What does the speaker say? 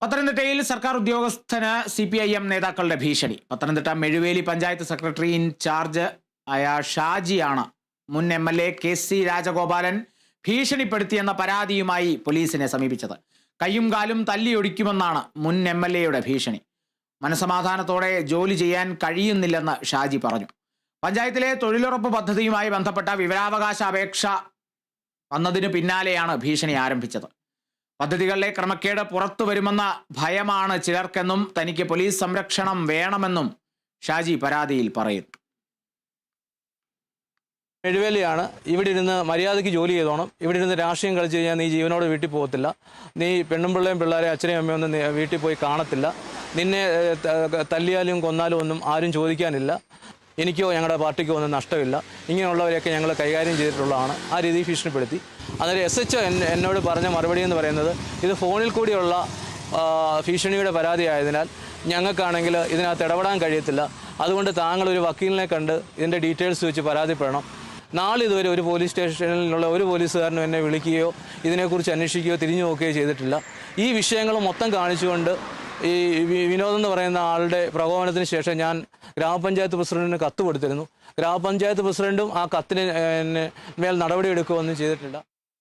പത്തനംതിട്ടയിൽ സർക്കാർ ഉദ്യോഗസ്ഥന് CPIM നേതാക്കളുടെ ഭീഷണി. പത്തനംതിട്ട മെഴുവേലി പഞ്ചായത്ത് സെക്രട്ടറി ഇൻചാർജ് ആയ ഷാജിയാണ് മുൻ MLA KC രാജഗോപാലൻ ഭീഷണിപ്പെടുത്തിയെന്ന പരാതിയുമായി പോലീസിനെ സമീപിച്ചത്. കയ്യും കാലും തല്ലിയൊടിക്കുമെന്നാണ് മുൻ MLAയുടെ ഭീഷണി. മനസമാധാനത്തോടെ ജോലി ചെയ്യാൻ കഴിയുന്നില്ലെന്ന് ഷാജി പറഞ്ഞു. പഞ്ചായത്തിലെ തൊഴിലുറപ്പ് പദ്ധതിയുമായി ബന്ധപ്പെട്ട വിവരാവകാശ അപേക്ഷ വന്നതിനു പിന്നാലെയാണ് ഭീഷണി ആരംഭിച്ചത്. പദ്ധതികളിലെ ക്രമക്കേട് പുറത്തു വരുമെന്ന ഭയമാണ് ചിലർക്കെന്നും തനിക്ക് പോലീസ് സംരക്ഷണം വേണമെന്നും ഷാജി പരാതിയിൽ പറയുന്നു. മെഴുവേലിയാണ്. ഇവിടെ ഇരുന്ന് മര്യാദയ്ക്ക് ജോലി ചെയ്തോണം. ഇവിടെ ഇരുന്ന് രാഷ്ട്രീയം കളിച്ച് കഴിഞ്ഞാൽ നീ ജീവനോട് വീട്ടിൽ പോകത്തില്ല. നീ പെണ്ണും പിള്ളേയും പിള്ളേരെ അച്ഛനെയും അമ്മയും ഒന്നും വീട്ടിൽ പോയി കാണത്തില്ല. നിന്നെ തല്ലിയാലും കൊന്നാലും ഒന്നും ആരും ചോദിക്കാനില്ല. എനിക്കോ ഞങ്ങളുടെ പാർട്ടിക്കോ ഒന്നും നഷ്ടമില്ല. ഇങ്ങനെയുള്ളവരെയൊക്കെ ഞങ്ങൾ കൈകാര്യം ചെയ്തിട്ടുള്ളതാണ്. ആ രീതിയിൽ ഭീഷണിപ്പെടുത്തി. അന്നേരം SHO എന്നോട് പറഞ്ഞ മറുപടി എന്ന് പറയുന്നത്, ഇത് ഫോണിൽ കൂടിയുള്ള ഭീഷണിയുടെ പരാതി ആയതിനാൽ ഞങ്ങൾക്കാണെങ്കിൽ ഇതിനകത്ത് ഇടപെടാൻ കഴിയത്തില്ല. അതുകൊണ്ട് താങ്കൾ ഒരു വക്കീലിനെ കണ്ട് ഇതിൻ്റെ ഡീറ്റെയിൽസ് വെച്ച് പരാതിപ്പെടണം. നാളിതുവരെ ഒരു പോലീസ് സ്റ്റേഷനിലുള്ള ഒരു പോലീസുകാരനും എന്നെ വിളിക്കുകയോ ഇതിനെക്കുറിച്ച് അന്വേഷിക്കുകയോ തിരിഞ്ഞു നോക്കുകയോ ചെയ്തിട്ടില്ല. ഈ വിഷയങ്ങൾ മൊത്തം കാണിച്ചുകൊണ്ട് ഈ വിനോദ് എന്ന് പറയുന്ന ആളുടെ പ്രകോപനത്തിന് ശേഷം ഞാൻ ഗ്രാമപഞ്ചായത്ത് പ്രസിഡന്റിന് കത്ത് കൊടുത്തിരുന്നു. ഗ്രാമപഞ്ചായത്ത് പ്രസിഡന്റും ആ കത്തിന് മേൽ നടപടി എടുക്കുകയൊന്നും ചെയ്തിട്ടില്ല.